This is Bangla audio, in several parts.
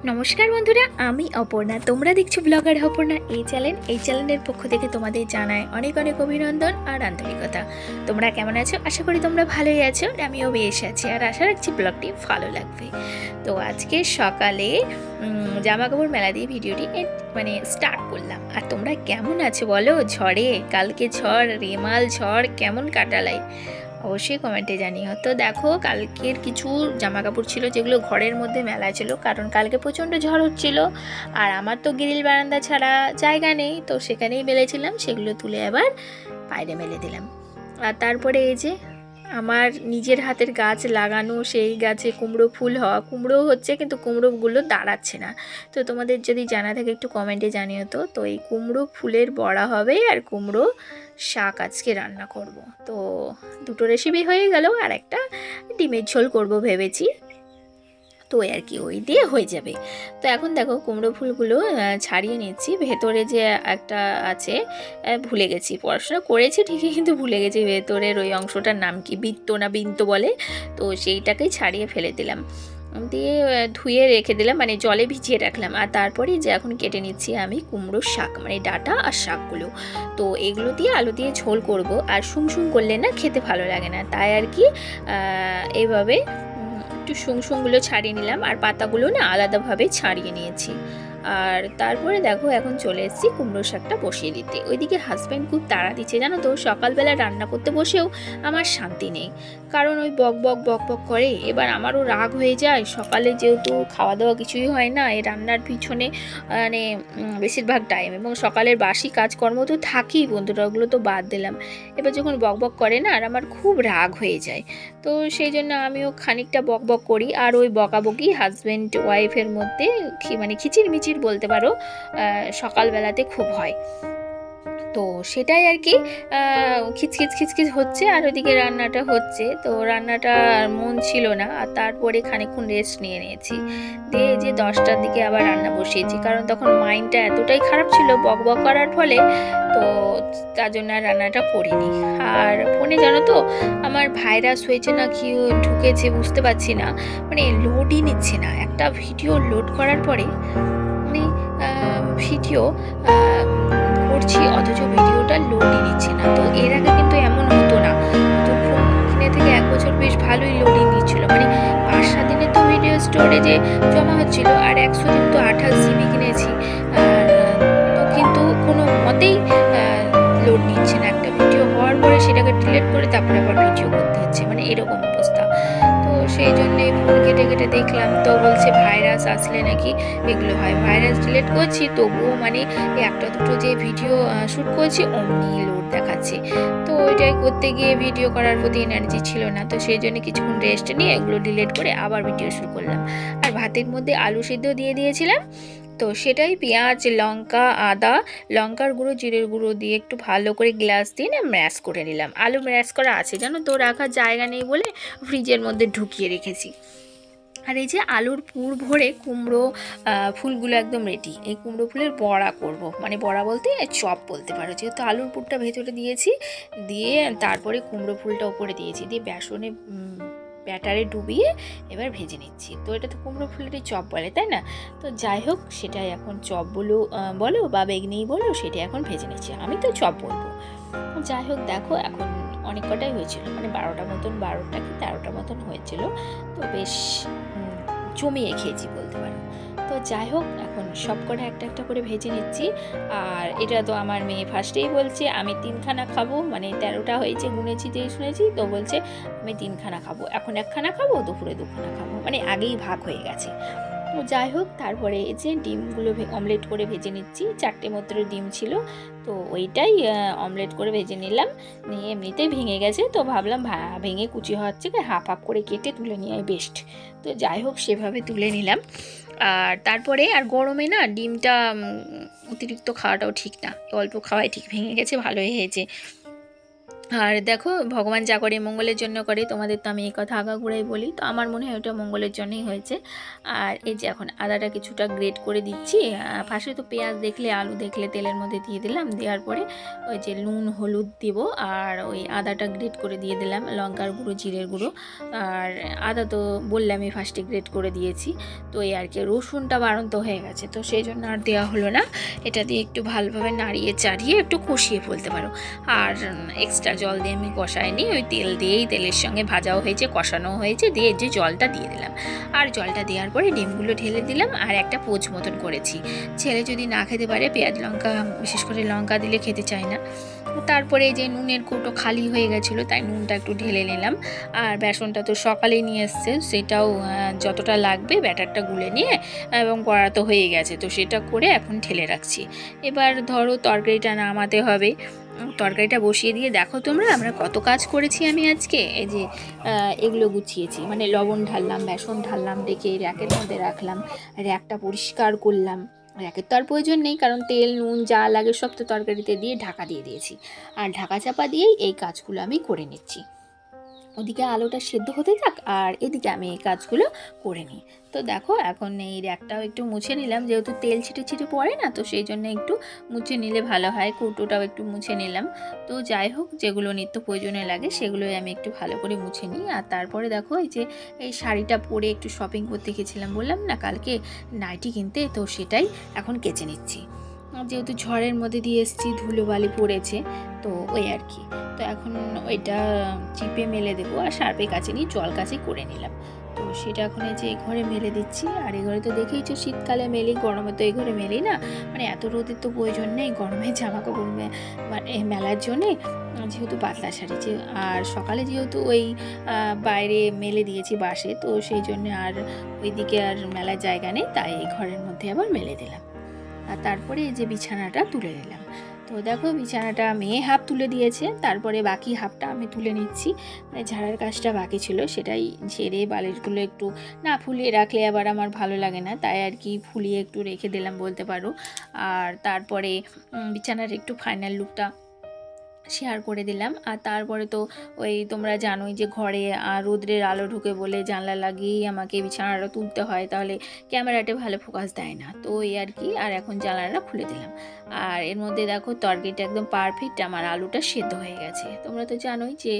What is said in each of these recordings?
নমস্কার বন্ধুরা, আমি অপর্ণা। তোমরা দেখছো ব্লগার অপর্ণা এই চ্যানেলের পক্ষ থেকে তোমাদের জানাই অনেক অনেক অভিনন্দন আর আন্তরিকতা। তোমরা কেমন আছো? আশা করি তোমরা ভালোই আছো। আমিও বেশ আছি আর আশা রাখছি ব্লগটি ভালো লাগবে। তো আজকে সকালে জামা কাপড় মেলা দিয়ে ভিডিওটি স্টার্ট করলাম। আর তোমরা কেমন আছো বলো? ঝড়ে, কালকে ঝড়, রেমাল ঝড় কেমন কাটালাই অবশ্যই কমেন্টে জানিও। তো দেখো, কালকের কিছু জামা কাপড় ছিল যেগুলো ঘরের মধ্যে মেলা ছিল, কারণ কালকে প্রচণ্ড ঝড় হচ্ছিল আর আমার তো গ্রিল বারান্দা ছাড়া জায়গা নেই, তো সেখানেই মেলেছিলাম। সেগুলো তুলে আবার বাইরে মেলে দিলাম। আর তারপরে এই যে আমার নিজের হাতের গাছ লাগানো, সেই গাছে কুমড়ো ফুল হওয়া, কুমড়ো হচ্ছে কিন্তু কুমড়োগুলো দাঁড়াচ্ছে না। তো তোমাদের যদি জানা থাকে একটু কমেন্টে জানিও। তো এই কুমড়ো ফুলের বড়া হবে আর কুমড়ো শাক আজকে রান্না করব। তো দুটো রেসিপি হয়ে গেল, আর একটা ডিমের ঝোল করব ভেবেছি। তো আর কি, ওই দিয়ে হয়ে যাবে। তো এখন দেখো কুমড়ো ফুলগুলো ছাড়িয়ে নিচ্ছি। ভেতরে যে একটা আছে, ভুলে গেছি, পড়াশোনা করেছি ঠিকই কিন্তু ভুলে গেছি ভেতরের ওই অংশটার নাম কি, বৃত্ত না বিন্ত বলে। তো সেইটাকেই ছাড়িয়ে ফেলে দিলাম, দিয়ে ধুয়ে রেখে দিলাম, মানে জলে ভিজিয়ে রাখলাম। আর তারপরে যে এখন কেটে নিচ্ছি আমি কুমড়োর শাক, মানে ডাঁটা আর শাকগুলো। তো এগুলো দিয়ে আলু দিয়ে ঝোল করব। আর শুংশুং করলে না খেতে ভালো লাগে না, তাই আর কি এইভাবে একটু শুংশুংগুলো ছাড়িয়ে নিলাম আর পাতাগুলো না আলাদাভাবে ছাড়িয়ে নিয়েছি। আর তারপরে দেখো এখন চলে এসেছি কুমড়ো শাকটা বসিয়ে দিতে। ওইদিকে হাজব্যান্ড খুব তাড়া দিচ্ছে জানো তো। সকালবেলা রান্না করতে বসেও আমার শান্তি নেই, কারণ ওই বক বক বক বক করে। এবার আমারও রাগ হয়ে যায়, সকালে যেহেতু খাওয়া দাওয়া কিছুই হয় না এই রান্নার পিছনে, মানে বেশিরভাগ টাইম, এবং সকালের বাসি কাজকর্ম তো থাকেই বন্ধুরা, ওগুলো তো বাদ দিলাম। এবার যখন বক বক করে না, আর আমার খুব রাগ হয়ে যায়। তো সেই জন্য আমিও খানিকটা বক বক করি। আর ওই বকাবকি হাজব্যান্ড ওয়াইফের মধ্যে খিচির মিচির বলতে পারো, সকালবেলাতে খুব হয়। তো সেটাই আর কি, খিচখিচ খিচখিচ হচ্ছে আর ওদিকে রান্নাটা হচ্ছে। তো রান্নাটা মন ছিল না, আর তারপরে খানিকক্ষণ রেস্ট নিয়ে নিয়েছি, দিয়ে যে 10টার দিকে আবার রান্না বসিয়েছি, কারণ তখন মাইন্ডটা এতটাই খারাপ ছিল বক বক করার ফলে। তো তার জন্য আর রান্নাটা করিনি। আর ফোনে জানো তো আমার ভাইরাস হয়েছে না কি ঢুকেছে বুঝতে পারছি না, মানে লোডই নিচ্ছে না। একটা ভিডিও লোড করার পরে মানে ভিডিও করছি অথচ ভিডিওটা লোডই নিচ্ছে না। তো এর আগে কিন্তু এমন হতো না। তো ফোন কিনে থেকে 1 বছর বেশ ভালোই লোডিং দিচ্ছিল, মানে 5-7 দিনে তো ভিডিও স্টোরেজে জমা হচ্ছিল। আর 100 দিন তো 28 জিবি কিনেছি, তো কিন্তু কোনো মতেই লোড নিচ্ছে না। একটা ভিডিও হওয়ার পরে সেটাকে ডিলিট করে তারপরে আবার ভিডিও করতে হচ্ছে, মানে এরকম অবস্থা। তো সেই জন্যে ফোন কেটে কেটে দেখলাম, তো বলছে ভাইরাস আসলে নাকি এগুলো হয়। ভাইরাস ডিলিট করছি তবুও মানে একটা দুটো যে ভিডিও শ্যুট করছি অমনি লোড দেখাচ্ছে। তো ওইটাই করতে গিয়ে ভিডিও করার প্রতি এনার্জি ছিল না। তো সেই জন্য কিছুক্ষণ রেস্ট নিয়ে এগুলো ডিলিট করে আবার ভিডিও শুরু করলাম। আর ভাতের মধ্যে আলু সিদ্ধ দিয়ে দিয়েছিলাম। তো সেটাই পেঁয়াজ, লঙ্কা, আদা, লঙ্কার গুঁড়ো, জিরের গুঁড়ো দিয়ে একটু ভালো করে গ্লাস দিয়ে না ম্যাশ করে নিলাম। আলু ম্যাশ করা আছে জানো তো, রাখার জায়গা নেই বলে ফ্রিজের মধ্যে ঢুকিয়ে রেখেছি। আর এই যে আলুর পুর ভরে কুমড়ো ফুলগুলো একদম রেডি। এই কুমড়ো ফুলের বড়া করব, মানে বড়া বলতে চপ বলতে পারো, যেহেতু আলুর পুরটা ভেতরে দিয়েছি, দিয়ে তারপরে কুমড়ো ফুলটা উপরে দিয়েছি, দিয়ে বেসনে ব্যাটারে ডুবিয়ে এবার ভেজে নিচ্ছি। তো এটা তো কুমড়ো ফুলেরই চপ বলে তাই না? তো যাই হোক, সেটাই এখন চপ বলো বা বেগনি বলো, সেটাই এখন ভেজে নিচ্ছি। আমি তো চপ বলবো। যাই হোক, দেখো এখন অনেক কটাই হয়েছিল, মানে 12টা কি 13টা মতন হয়েছিল। তো বেশ জমিয়ে খেয়েছি বলতে পারো। তো যাই হোক, এখন সব কটা একটা একটা করে ভেজে নিচ্ছি। আর এটা তো আমার মেয়ে ফার্স্টেই বলছে আমি 3খানা খাবো, মানে 13টা হয়েছে গুনেছি যেই শুনেছি। তো বলছে আমি 3খানা খাবো, এখন 1খানা খাবো, দুপুরে 2খানা খাবো, মানে আগেই ভাগ হয়ে গেছে। তো যাই হোক, তারপরে এই যে ডিমগুলো অমলেট করে ভেজে নিচ্ছি। 4টে মাত্র ডিম ছিল, তো ওইটাই অমলেট করে ভেজে নিলাম। নিয়ে এমনিতেই ভেঙে গেছে, তো ভাবলাম ভেঙে কুচি হচ্ছে হাফ হাফ করে কেটে তুলে নেওয়াই বেস্ট। তো যাই হোক, সেভাবে তুলে নিলাম। আর তারপরে আর গরমে না ডিমটা অতিরিক্ত খাওয়াটাও ঠিক না, অল্প খাওয়াই ঠিক। ভেঙে গেছে ভালোই হয়েছে। আর দেখো, ভগবান যা করে মঙ্গলের জন্য করে, তোমাদের তো আমি এই কথা আগাগোড়াই বলি, তো আমার মনে হয় ওটা মঙ্গলের জন্যই হয়েছে। আর এই যে এখন আদাটা কিছুটা গ্রেট করে দিচ্ছি। ফার্স্টে তো পেঁয়াজ দেখলে, আলু দেখলে তেলের মধ্যে দিয়ে দিলাম, দেওয়ার পরে ওই যে নুন হলুদ দিব, আর ওই আদাটা গ্রেট করে দিয়ে দিলাম, লঙ্কার গুঁড়ো জিরের গুঁড়ো। আর আদা তো বললামই ফার্স্টে গ্রেট করে দিয়েছি। তো এই আর কি, রসুনটা বাড়ন্ত হয়ে গেছে, তো সেই জন্য আর দেওয়া হলো না। এটা দিয়ে একটু ভালোভাবে নাড়িয়ে চাড়িয়ে একটু কষিয়ে ফেলতে পারো। আর এক্সট্রা জল দিয়ে আমি কষাইনি, ওই তেল দিয়েই, তেলের সঙ্গে ভাজাও হয়েছে, কষানো হয়েছে, দিয়ে যে জলটা দিয়ে দিলাম। আর জলটা দেওয়ার পরে ডিমগুলো ঢেলে দিলাম, আর একটা পোচ মতন করেছি। ছেলে যদি না খেতে পারে, পেঁয়াজ লঙ্কা, বিশেষ করে লঙ্কা দিলে খেতে চায় না। তারপরে এই যে নুনের কৌটো খালি হয়ে গেছিলো, তাই নুনটা একটু ঢেলে নিলাম। আর বেসনটা তো সকালেই নিয়ে এসছে, সেটাও যতটা লাগবে ব্যাটারটা গুলে নিয়ে, এবং কড়া তো হয়ে গেছে, তো সেটা করে এখন ঢেলে রাখছি। এবার ধরো তরকারিটা নামাতে হবে। তরকারিটা বসিয়ে দিয়ে দেখো তোমরা আমরা কত কাজ করেছি আমি আজকে। এই যে এগুলো গুছিয়েছি, মানে লবণ ঢাললাম, বেসন ঢাললাম, ডেকে র্যাকের মধ্যে রাখলাম, র্যাকটা পরিষ্কার করলাম। র্যাকের তো আর প্রয়োজন নেই, কারণ তেল নুন যা লাগে সব তো তরকারিতে দিয়ে ঢাকা দিয়ে দিয়েছি। আর ঢাকা চাপা দিয়েই এই কাজগুলো আমি করে নিচ্ছি। ওদিকে আলুটা সেদ্ধ হতে থাক, আর এদিকে আমি এই কাজগুলো করে নিই। তো দেখো, এখন এই র্যাকটাও একটু মুছে নিলাম, যেহেতু তেল ছিটে ছিটে পড়ে না, তো সেই জন্য একটু মুছে নিলে ভালো হয়। কৌটোটাও একটু মুছে নিলাম। তো যাই হোক, যেগুলো নিত্য প্রয়োজনে লাগে সেগুলোই আমি একটু ভালো করে মুছে নিই। আর তারপরে দেখো, এই যে এই শাড়িটা পরে একটু শপিং করতে গেছিলাম, বললাম না কালকে নাইটি কিনতে, তো সেটাই এখন কেচে নিচ্ছি। যেহেতু ঝড়ের মধ্যে দিয়ে এসেছি, ধুলোবালি পড়েছে, তো ওই আর কি। তো এখন ওইটা চিপে মেলে দেবো, আর সার্পে কাছে নিয়ে জল কাছে করে নিলাম। তো সেটা এখন এই যে এই ঘরে মেলে দিচ্ছি। আর এই ঘরে তো দেখেইছো শীতকালে মেলি, গরমে তো এই ঘরে মেলি না, মানে এত রোদের তো প্রয়োজন নেই গরমে জামা কাপড় মানে মেলার জন্যে, যেহেতু পাতলা শাড়ি যে। আর সকালে যেহেতু ওই বাইরে মেলে দিয়েছি বাসে, তো সেই জন্য আর ওইদিকে আর মেলার জায়গা নেই, তাই এই ঘরের মধ্যে আবার মেলে দিলাম। আর তারপরে এই যে বিছানাটা তুলে নিলাম। তো দেখো, বিছানাটা মেয়ে হাফ তুলে দিয়েছে, তারপরে বাকি হাফটা আমি তুলে নিচ্ছি। মানে ঝাড়ার কাজটা বাকি ছিল, সেটাই ঝেড়ে বালিশগুলো একটু না ফুলিয়ে রাখলে আবার আমার ভালো লাগে না, তাই আর কি ফুলিয়ে একটু রেখে দিলাম বলতে পারো। আর তারপরে বিছানার একটু ফাইনাল লুকটা শেয়ার করে দিলাম। আর তারপরে তো ওই তোমরা জানোই যে ঘরে রৌদ্রের আলো ঢুকে বলে জানলা লাগিয়েই আমাকে বিছানাটা তুলতে হয়, তাহলে ক্যামেরাতে ভালো ফোকাস দেয় না, তো এই আর কি। আর এখন জানলাটা খুলে দিলাম। আর এর মধ্যে দেখো তরকারিটা একদম পারফেক্ট, আমার আলুটা সেদ্ধ হয়ে গেছে। তোমরা তো জানোই যে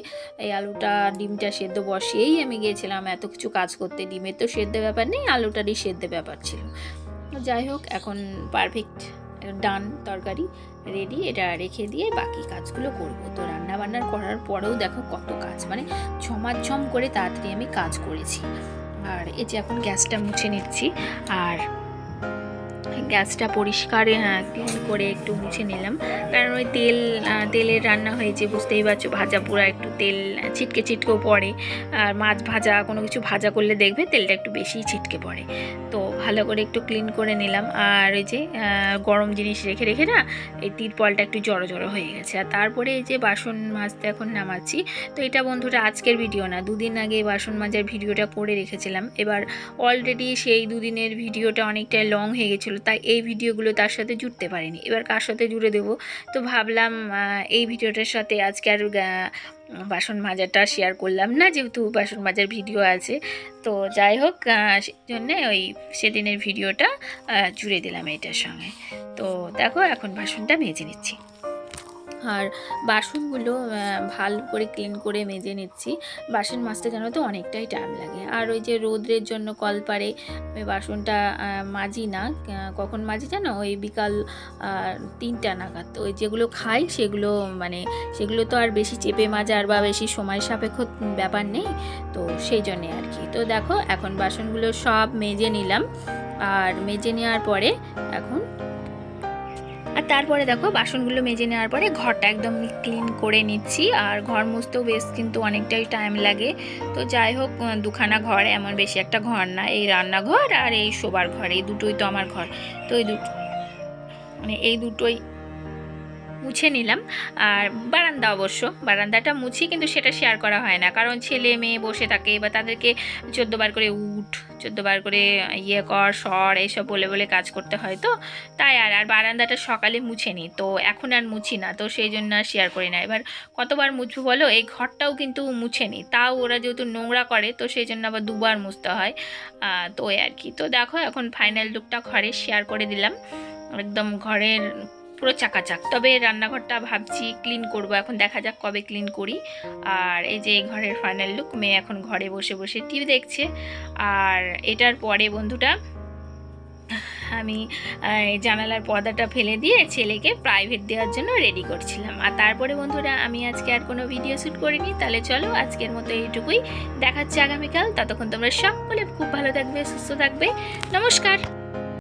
এই আলুটা ডিমটা সেদ্ধ বসিয়েই আমি গিয়েছিলাম এত কিছু কাজ করতে। ডিমের তো সেদ্ধ ব্যাপার নেই, আলুটারই সেদ্ধ ব্যাপার ছিল। যাই হোক, এখন পারফেক্ট ডান, তরকারি রেডি। এটা রেখে দিয়ে বাকি কাজগুলো করব। তো রান্না বান্নার করার পরেও দেখো কত কাজ, মানে ঝমাঝম করে তাড়াতাড়ি আমি কাজ করেছি। আর এই যে এখন গ্যাসটা মুছে নিচ্ছি, আর গ্যাসটা পরিষ্কার ক্লিন করে একটু মুছে নিলাম, কারণ ওই তেলের রান্না হয়েছে, বুঝতেই পারছো, ভাজা পোড়া একটু তেল ছিটকে ছিটকেও পড়ে। আর মাছ ভাজা কোনো কিছু ভাজা করলে দেখবে তেলটা একটু বেশিই ছিটকে পড়ে। তো ভালো করে একটু ক্লিন করে নিলাম। আর এই যে গরম জিনিস রেখে রেখে না এই তিরপলটা একটু জড়ো জড়ো হয়ে গেছে। আর তারপরে এই যে বাসন মাজতে এখন নামাচ্ছি। তো এটা বন্ধুরা আজকের ভিডিও না, দুদিন আগে বাসন মাজার ভিডিওটা করে রেখেছিলাম। এবার অলরেডি সেই দুদিনের ভিডিওটা অনেকটা লং হয়ে গেছিলো, তাই এই ভিডিওগুলো তার সাথে জুড়তে পারিনি। এবার কার সাথে জুড়ে দেবো, তো ভাবলাম এই ভিডিওটার সাথে আজকে আর বাসন মাজাটা শেয়ার করলাম না, যেহেতু বাসন মাজার ভিডিও আছে। তো যাই হোক, সেই জন্যে ওই সেদিনের ভিডিওটা জুড়ে দিলাম এটার সঙ্গে। তো দেখো, এখন বাসনটা মেজে নিচ্ছি। আর বাসনগুলো ভালো করে ক্লিন করে মেজে নিচ্ছি। বাসন মাজতে জানো তো অনেকটাই টাইম লাগে। আর ওই যে রোদ্রের জন্য কলপারে আমি বাসনটা মাজি না, কখন মাজি জানো, ওই বিকাল 3টা নাগাদ। ওই যেগুলো খাই সেগুলো, মানে সেগুলো তো আর বেশি চেপে মাজার বা বেশি সময় সাপেক্ষ ব্যাপার নেই, তো সেই জন্যে আর কি। তো দেখো, এখন বাসনগুলো সব মেজে নিলাম। আর মেজে নেওয়ার পরে এখন তারপরে দেখো, বাসনগুলো মেজে নেওয়ার পরে ঘরটা একদম ক্লিন করে নিচ্ছি। আর ঘর মুছতেও বেশ কিন্তু অনেকটাই টাইম লাগে। তো যাই হোক, দুখানা ঘর, এমন বেশি একটা ঘর না, এই রান্নাঘর আর এই শোবার ঘর, এই দুটোই তো আমার ঘর। তো এই দুটো, মানে এই দুটোই মুছে নিলাম। আর বারান্দা অবশ্য বারান্দাটা মুছি, কিন্তু সেটা শেয়ার করা হয় না, কারণ ছেলে মেয়ে বসে থাকে বা তাদেরকে 14 বার করে 14 বার করে ইয়ে কর সর এইসব বলে বলে কাজ করতে হয়, তো তাই আর বারান্দাটা সকালে মুছে নিই, তো এখন আর মুছি না, তো সেই জন্য আর শেয়ার করি না। এবার কতবার মুছবো বলো, এই ঘরটাও কিন্তু মুছে নিই, তাও ওরা যেহেতু নোংরা করে তো সেই জন্য আবার দুবার মুছতে হয়। তো এই আর কি। তো দেখো এখন ফাইনাল লুকটা ঘরে শেয়ার করে দিলাম, একদম ঘরের পুরো চাকাচাক। তবে রান্নাঘরটা ভাবছি ক্লিন করব, এখন দেখা যাক কবে ক্লিন করি। আর এই যে ঘরের ফাইনাল লুক, মেয়ে এখন ঘরে বসে বসে টিভি দেখছে। আর এটার পরে বন্ধুটা আমি জানালার পর্দাটা ফেলে দিয়ে ছেলেকে প্রাইভেট দেওয়ার জন্য রেডি করছিলাম। আর তারপরে বন্ধুরা আমি আজকে আর কোনো ভিডিও শ্যুট করিনি। তাহলে চলো আজকের মতো এইটুকুই, দেখাচ্ছে আগামীকাল। ততক্ষণ তোমরা সকলে খুব ভালো থাকবে, সুস্থ থাকবে। নমস্কার।